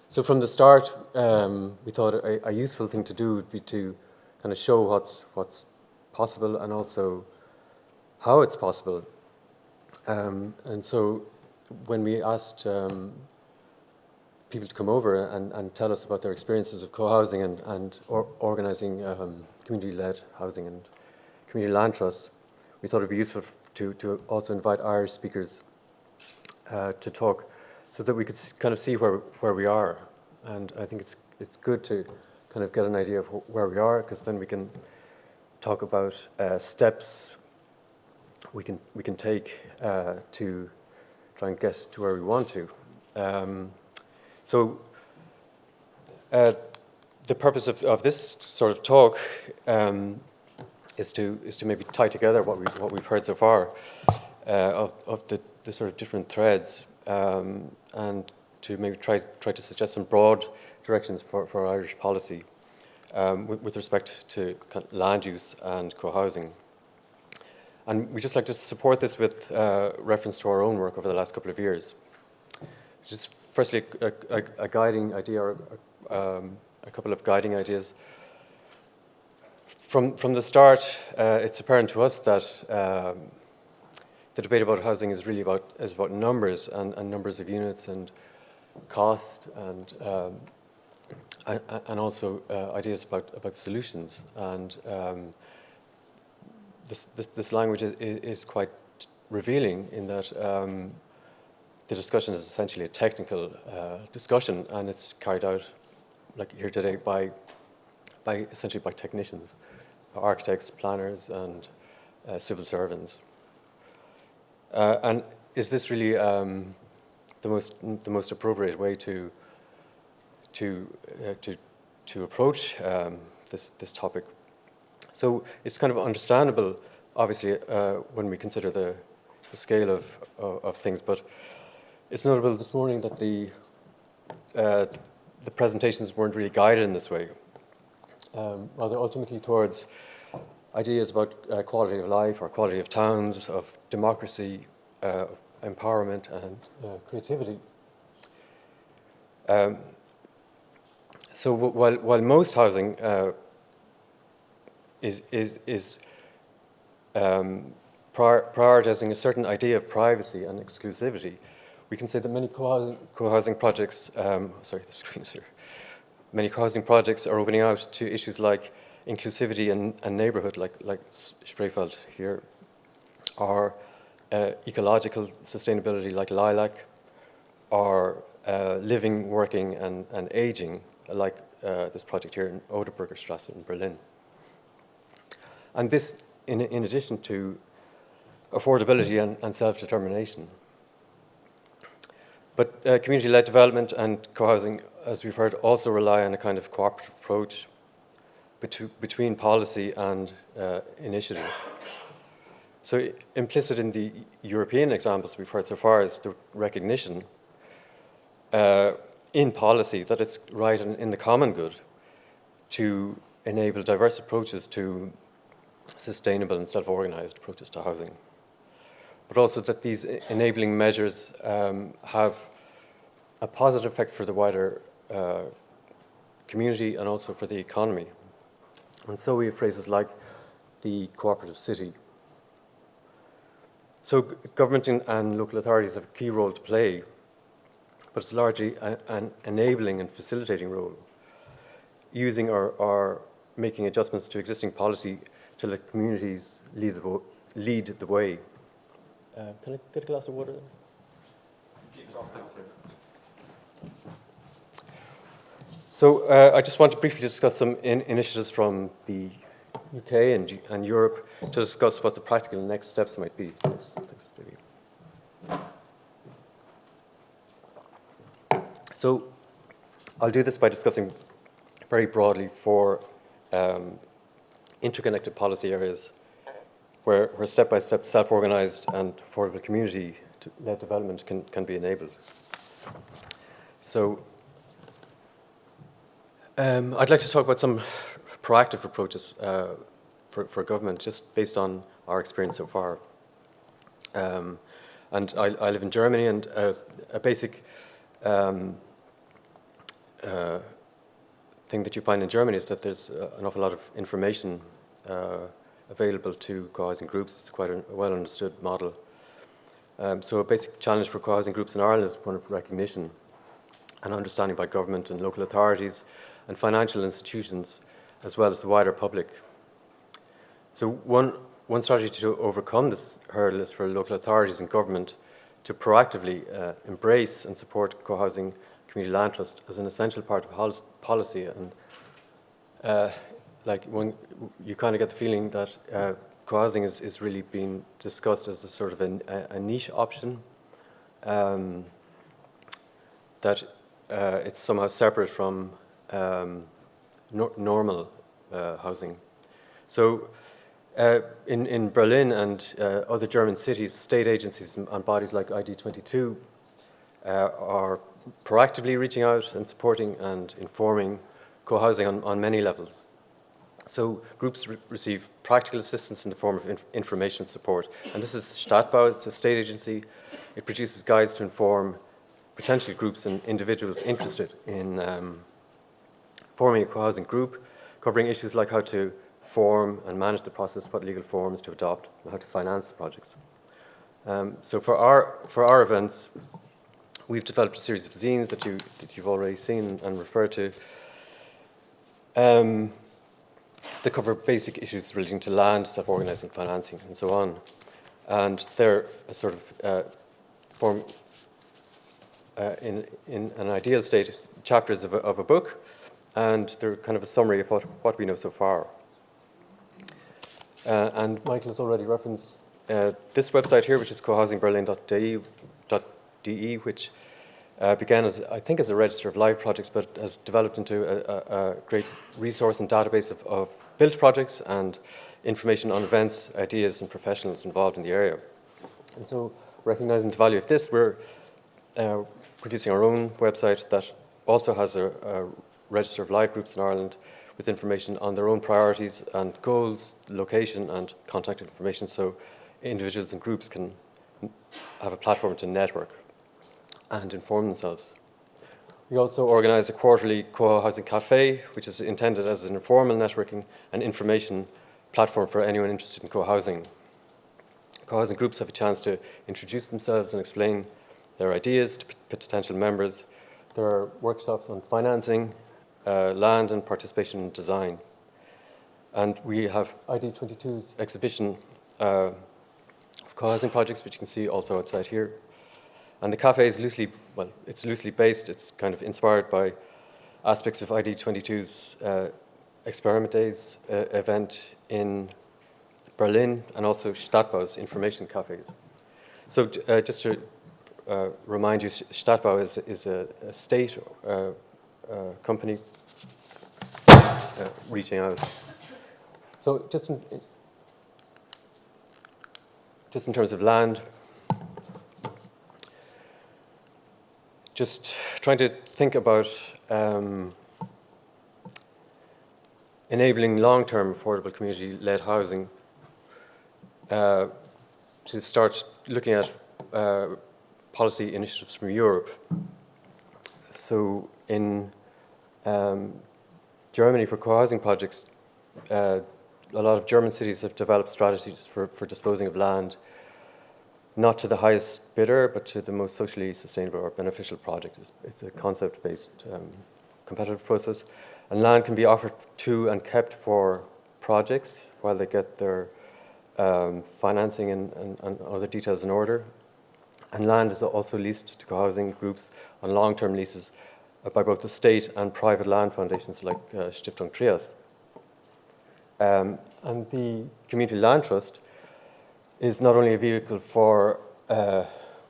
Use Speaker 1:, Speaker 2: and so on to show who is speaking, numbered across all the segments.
Speaker 1: So from the start, we thought a useful thing to do would be to kind of show what's possible and also how it's possible. And so when we asked people to come over and tell us about their experiences of co-housing and organising community-led housing and community land trusts, we thought it would be useful to also invite Irish speakers to talk, so that we could kind of see where we are. And I think it's good to kind of get an idea of where we are, because then we can talk about steps we can take to try and get to where we want to. So the purpose of this sort of talk is to maybe tie together what we've heard so far of the sort of different threads, and to maybe try to suggest some broad directions for Irish policy with respect to land use and co-housing. And we just like to support this with reference to our own work over the last couple of years. Just firstly, a guiding idea, or a couple of guiding ideas. From the start, it's apparent to us that the debate about housing is really about numbers and numbers of units and cost and also ideas about solutions. And this language is quite revealing in that the discussion is essentially a technical discussion, and it's carried out, like here today, essentially by technicians, architects, planners, and civil servants. And is this really the most appropriate way to approach this topic? So it's kind of understandable, obviously, when we consider the scale of things. But it's notable this morning that the presentations weren't really guided in this way, rather ultimately towards ideas about quality of life or quality of towns, of democracy, of empowerment and creativity. So while most housing is prioritizing a certain idea of privacy and exclusivity, we can say that many co-housing projects, sorry, the screen's here. Many co-housing projects are opening out to issues like inclusivity and neighbourhood, like Spreefeld here, or ecological sustainability, like Lilac, or living, working, and ageing, like this project here in Oderberger Strasse in Berlin. And this, in addition to affordability and self-determination. But community-led development and co-housing, as we've heard, also rely on a kind of cooperative approach between policy and initiative. So implicit in the European examples we've heard so far is the recognition in policy that it's right in the common good to enable diverse approaches to sustainable and self-organized approaches to housing. But also that these enabling measures have a positive effect for the wider community and also for the economy. And so we have phrases like the cooperative city. So government and local authorities have a key role to play, but it's largely an enabling and facilitating role, using or making adjustments to existing policy to let communities lead the way. Can I get a glass of water? Keep it off, thanks. So I just want to briefly discuss some initiatives from the UK and Europe to discuss what the practical next steps might be. So I'll do this by discussing very broadly four interconnected policy areas where step-by-step self-organized and affordable community-led development can be enabled. So I'd like to talk about some proactive approaches for government, just based on our experience so far. And I live in Germany, and a basic thing that you find in Germany is that there's an awful lot of information available to co-housing groups. It's quite a well understood model. So a basic challenge for co-housing groups in Ireland is one of recognition and understanding by government and local authorities and financial institutions, as well as the wider public. So one strategy to overcome this hurdle is for local authorities and government to proactively embrace and support co-housing community land trust as an essential part of policy. And you kind of get the feeling that co-housing is really being discussed as a sort of a niche option, that it's somehow separate from normal housing. So in Berlin and other German cities, state agencies and bodies like ID22 are proactively reaching out and supporting and informing co-housing on many levels. So groups receive practical assistance in the form of information support. And this is Stadtbau, it's a state agency. It produces guides to inform potential groups and individuals interested in forming a co-housing group, covering issues like how to form and manage the process, what legal forms to adopt, and how to finance the projects. So for our events, we've developed a series of zines that you've already seen and referred to. They cover basic issues relating to land, self-organising, financing, and so on. And they're a sort of form, in an ideal state, chapters of a book, and they're kind of a summary of what we know so far. And Michael has already referenced this website here, which is cohousingberlin.de, which began as, I think, as a register of live projects, but has developed into a great resource and database of built projects and information on events, ideas, and professionals involved in the area. And so, recognizing the value of this, we're producing our own website that also has a register of live groups in Ireland with information on their own priorities and goals, location, and contact information, so individuals and groups can have a platform to network and inform themselves. We also organise a quarterly CoHousing Cafe, which is intended as an informal networking and information platform for anyone interested in co-housing. Co-housing groups have a chance to introduce themselves and explain their ideas to potential members. There are workshops on financing, land, and participation in design. And we have ID22's exhibition of co-housing projects, which you can see also outside here. And the cafe is loosely based. It's kind of inspired by aspects of ID22's Experiment Days event in Berlin, and also Stadtbau's information cafes. So just to remind you, Stadtbau is a state company reaching out. So just in terms of land, just trying to think about enabling long-term affordable community-led housing, to start looking at policy initiatives from Europe. So in Germany, for co-housing projects, a lot of German cities have developed strategies for disposing of land, not to the highest bidder, but to the most socially sustainable or beneficial project. It's a concept-based competitive process. And land can be offered to and kept for projects while they get their financing and other details in order. And land is also leased to co-housing groups on long-term leases by both the state and private land foundations like Stiftung Trias. And the Community Land Trust is not only a vehicle for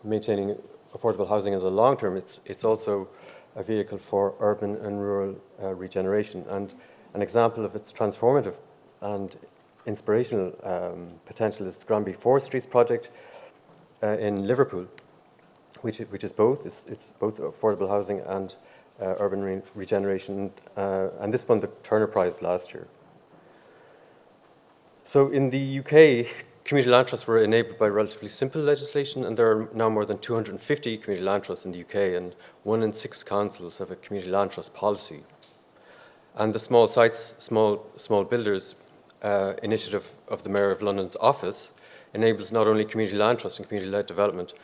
Speaker 1: maintaining affordable housing in the long term, it's also a vehicle for urban and rural regeneration. And an example of its transformative and inspirational potential is the Granby Forestries project in Liverpool, which is both. It's both affordable housing and urban regeneration. And this won the Turner Prize last year. So in the UK, community land trusts were enabled by relatively simple legislation, and there are now more than 250 community land trusts in the UK, and 1 in 6 councils have a community land trust policy. And the small sites, small builders initiative of the Mayor of London's office enables not only community land trust and community-led development,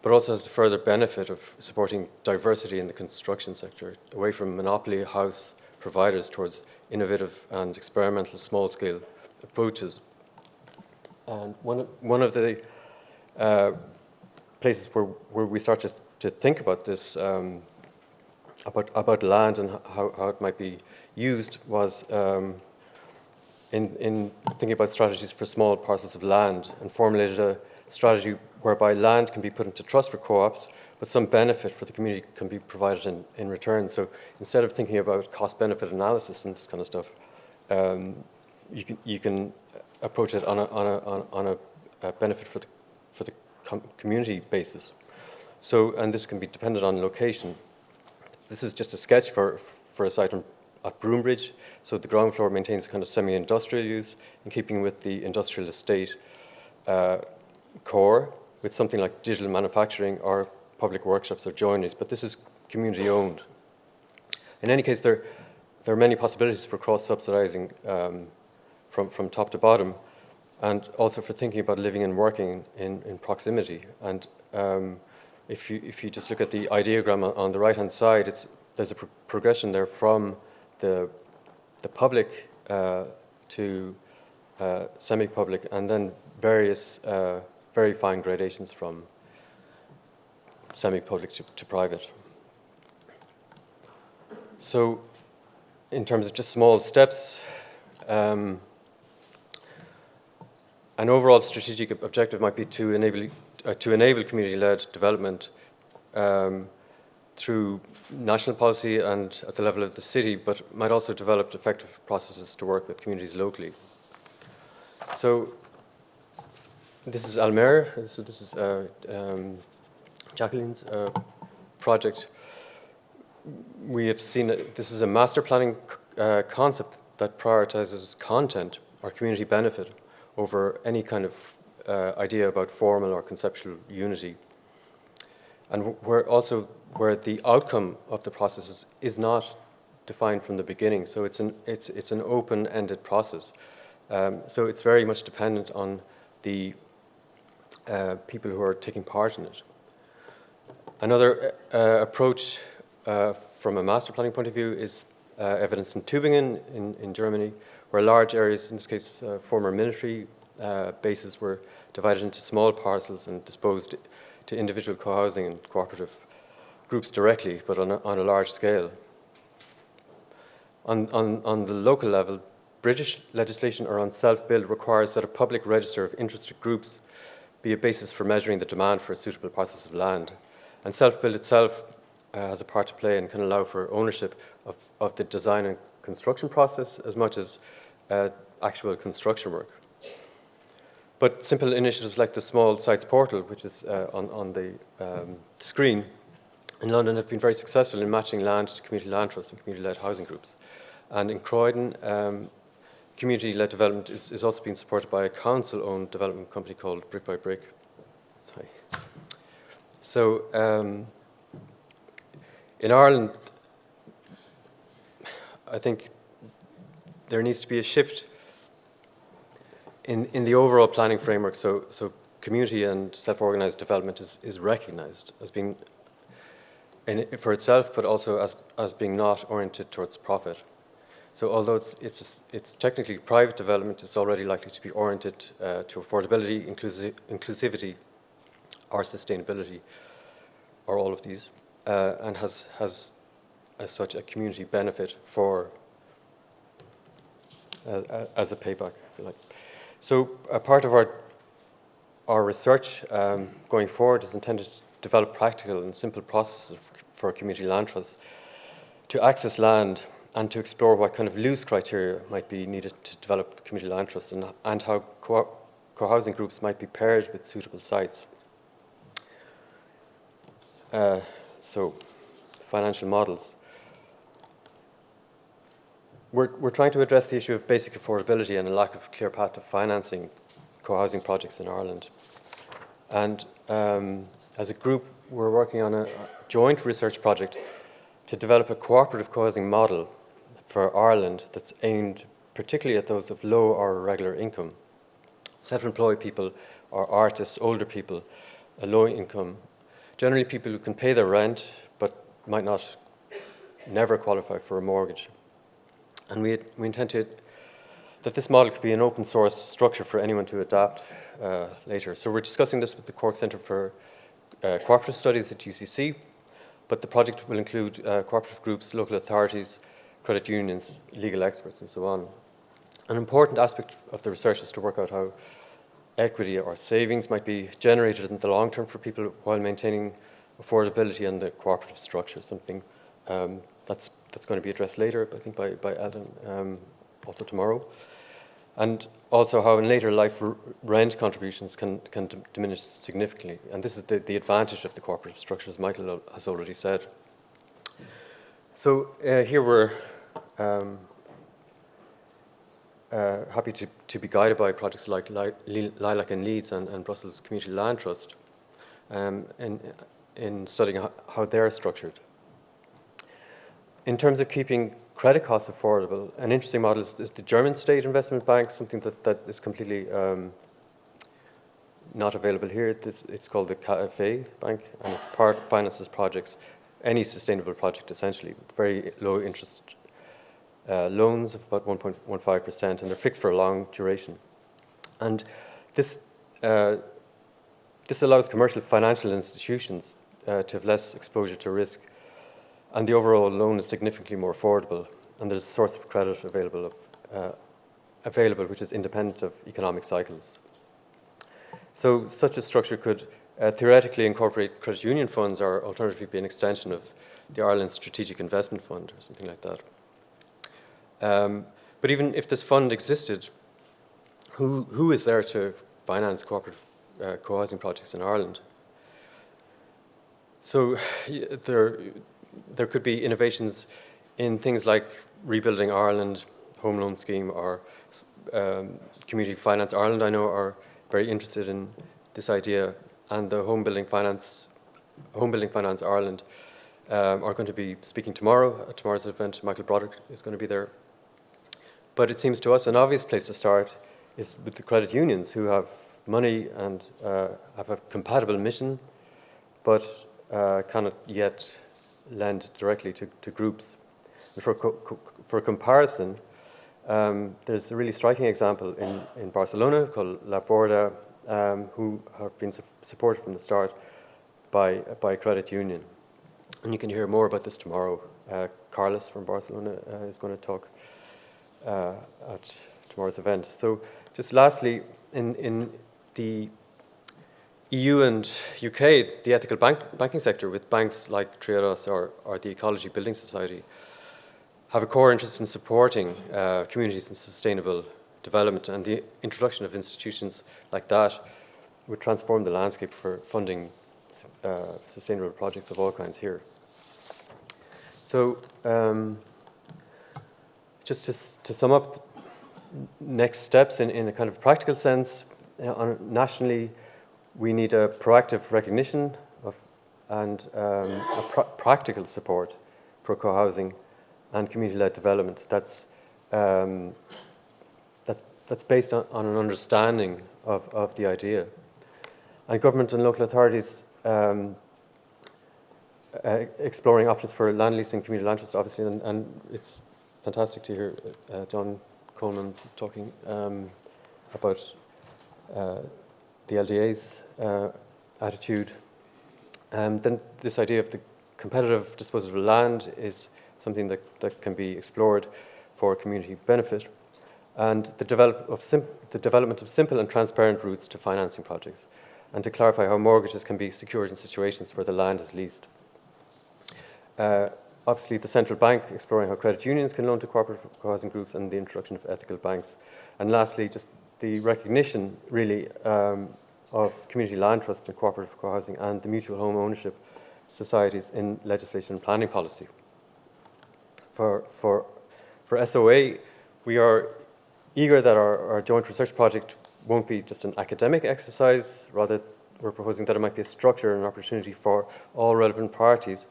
Speaker 1: but also has the further benefit of supporting diversity in the construction sector, away from monopoly house providers towards innovative and experimental small-scale approaches. And one of the places where we start to think about this, about land and how it might be used, was in thinking about strategies for small parcels of land, and formulated a strategy whereby land can be put into trust for co-ops, but some benefit for the community can be provided in return. So instead of thinking about cost-benefit analysis and this kind of stuff, you can approach it on a benefit for the community basis. So, and this can be dependent on location. This is just a sketch for a site at Broombridge. So the ground floor maintains a kind of semi-industrial use, in keeping with the industrial estate core, with something like digital manufacturing or public workshops or joineries, but this is community owned. In any case, there are many possibilities for cross-subsidizing from top to bottom, and also for thinking about living and working in proximity. And if you just look at the ideogram on the right-hand side, there's a progression there from the public to semi-public, and then various very fine gradations from semi-public to private. So in terms of just small steps, an overall strategic objective might be to enable community-led development through national policy and at the level of the city, but might also develop effective processes to work with communities locally. So this is Almere. So this is Jacqueline's project. We have seen this is a master planning concept that prioritizes content or community benefit over any kind of idea about formal or conceptual unity, and where the outcome of the process is not defined from the beginning. So it's an open-ended process. So it's very much dependent on the people who are taking part in it. Another approach from a master planning point of view is evidenced in Tübingen in Germany, where large areas, in this case former military bases, were divided into small parcels and disposed to individual co-housing and cooperative groups directly, but on a large scale. On the local level, British legislation around self-build requires that a public register of interested groups be a basis for measuring the demand for suitable parcels of land. And self-build itself has a part to play and can allow for ownership of the design and construction process as much as actual construction work. But simple initiatives like the Small Sites Portal, which is on the screen, in London have been very successful in matching land to community land trusts and community-led housing groups. And in Croydon, community-led development is also being supported by a council-owned development company called Brick by Brick. Sorry. So in Ireland, I think there needs to be a shift in the overall planning framework. So community and self-organised development is recognised as being for itself, but also as being not oriented towards profit. So although it's technically private development, it's already likely to be oriented to affordability, inclusivity, or sustainability, or all of these, and has as such a community benefit for as a payback, if you like. So a part of our research going forward is intended to develop practical and simple processes for community land trusts to access land and to explore what kind of loose criteria might be needed to develop community land trusts, and how co-housing groups might be paired with suitable sites. So financial models. We're trying to address the issue of basic affordability and a lack of clear path to financing co-housing projects in Ireland. And as a group, we're working on a joint research project to develop a cooperative co-housing model for Ireland that's aimed particularly at those of low or irregular income, self-employed people or artists, older people, a low income, generally people who can pay their rent but might not never qualify for a mortgage. And we intend that this model could be an open source structure for anyone to adapt later. So we're discussing this with the Cork Centre for Cooperative Studies at UCC, but the project will include cooperative groups, local authorities, credit unions, legal experts, and so on. An important aspect of the research is to work out how equity or savings might be generated in the long term for people while maintaining affordability and the cooperative structure, something that's going to be addressed later, I think, by Ellen, also tomorrow. And also how in later life rent contributions can diminish significantly. And this is the advantage of the cooperative structure, as Michael has already said. So here we're happy to be guided by projects like Lilac in Leeds and Brussels Community Land Trust in studying how they're structured. In terms of keeping credit costs affordable, an interesting model is the German State Investment Bank, something that is completely not available here. It's called the Cafe Bank, and it finances projects, any sustainable project essentially, very low interest loans of about 1.15%, and they're fixed for a long duration. And this allows commercial financial institutions to have less exposure to risk, and the overall loan is significantly more affordable, and there's a source of credit available which is independent of economic cycles. So such a structure could theoretically incorporate credit union funds, or alternatively be an extension of the Ireland Strategic Investment Fund or something like that. But even if this fund existed, who is there to finance cooperative co-housing projects in Ireland? So there could be innovations in things like Rebuilding Ireland, Home Loan Scheme, or Community Finance Ireland, I know, are very interested in this idea, and the Home Building Finance Ireland are going to be speaking tomorrow at tomorrow's event. Michael Broderick is going to be there. But it seems to us an obvious place to start is with the credit unions, who have money and have a compatible mission, but cannot yet lend directly to groups. And for comparison, there's a really striking example in Barcelona called La Borda, who have been supported from the start by a credit union. And you can hear more about this tomorrow. Carlos from Barcelona is going to talk at tomorrow's event. So just lastly, in the EU and UK, the ethical banking sector, with banks like Triodos or the Ecology Building Society, have a core interest in supporting communities in sustainable development, and the introduction of institutions like that would transform the landscape for funding sustainable projects of all kinds here. So just to sum up next steps in a kind of practical sense, nationally, we need a proactive recognition of and practical support for co-housing and community-led development. That's based on an understanding of the idea. And government and local authorities exploring options for land leasing, community land trust, obviously, and it's fantastic to hear John Coleman talking about the LDA's attitude. Then this idea of the competitive disposal of land is something that can be explored for community benefit, and the development of simple and transparent routes to financing projects, and to clarify how mortgages can be secured in situations where the land is leased. Obviously, the central bank exploring how credit unions can loan to cooperative co-housing groups, and the introduction of ethical banks. And lastly, just the recognition, really, of community land trust and cooperative co-housing and the mutual home ownership societies in legislation and planning policy. For SOA, we are eager that our joint research project won't be just an academic exercise, rather we're proposing that it might be a structure and an opportunity for all relevant parties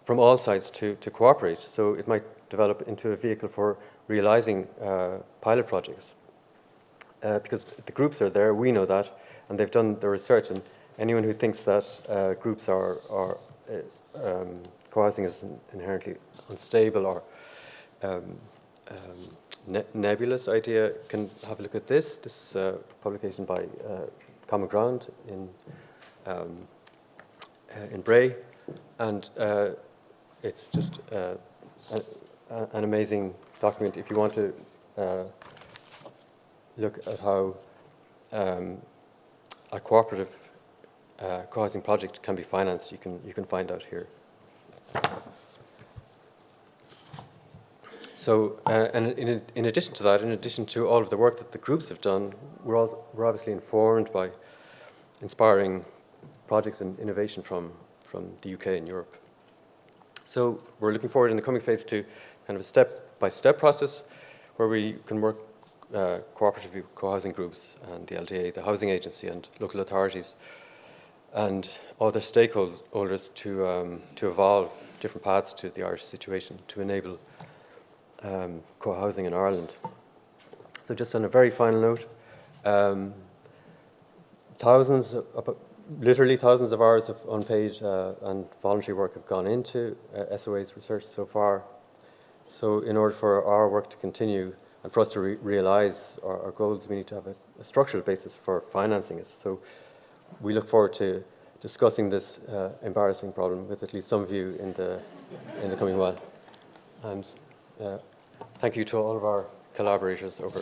Speaker 1: from all sides to cooperate. So it might develop into a vehicle for realizing pilot projects. Because the groups are there, we know that, and they've done the research, and anyone who thinks that groups are co-housing is inherently unstable or nebulous idea can have a look at this publication by Common Ground in Bray, and it's just an amazing document if you want to look at how a cooperative co-housing project can be financed. You can find out here. So, and in addition to that, in addition to all of the work that the groups have done, we're obviously informed by inspiring projects and innovation from the UK and Europe. So we're looking forward in the coming phase to kind of a step-by-step process where we can work cooperatively with co-housing groups and the LDA, the housing agency, and local authorities and other stakeholders to evolve different paths to the Irish situation to enable co-housing in Ireland. So just on a very final note, literally thousands of hours of unpaid and voluntary work have gone into SOA's research so far. So in order for our work to continue and for us to realise our goals, we need to have a structural basis for financing it. So we look forward to discussing this embarrassing problem with at least some of you in the coming while. And thank you to all of our collaborators over